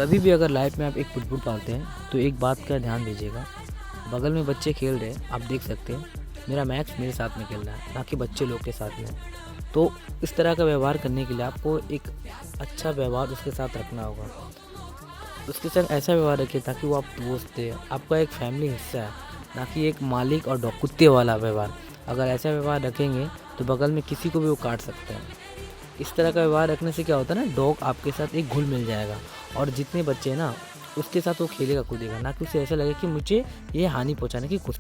कभी भी अगर लाइफ में आप एक पिटबुल पालते हैं तो एक बात का ध्यान दीजिएगा। बगल में बच्चे खेल रहे हैं, आप देख सकते हैं मेरा मैक्स मेरे साथ में खेल रहा है, ना कि बच्चे लोग के साथ में। तो इस तरह का व्यवहार करने के लिए आपको एक अच्छा व्यवहार उसके साथ रखना होगा। उसके साथ ऐसा व्यवहार रखिए ताकि वो आप दोस्त है, आपका एक फैमिली हिस्सा है, ना कि एक मालिक और कुत्ते वाला व्यवहार। अगर ऐसा व्यवहार रखेंगे तो बगल में किसी को भी वो काट सकते हैं। इस तरह का व्यवहार रखने से क्या होता है ना, डॉग आपके साथ एक घुल मिल जाएगा और जितने बच्चे हैं ना उसके साथ वो खेलेगा कूदेगा, ना कि उसे ऐसा लगे कि मुझे ये हानि पहुंचाने की कोशिश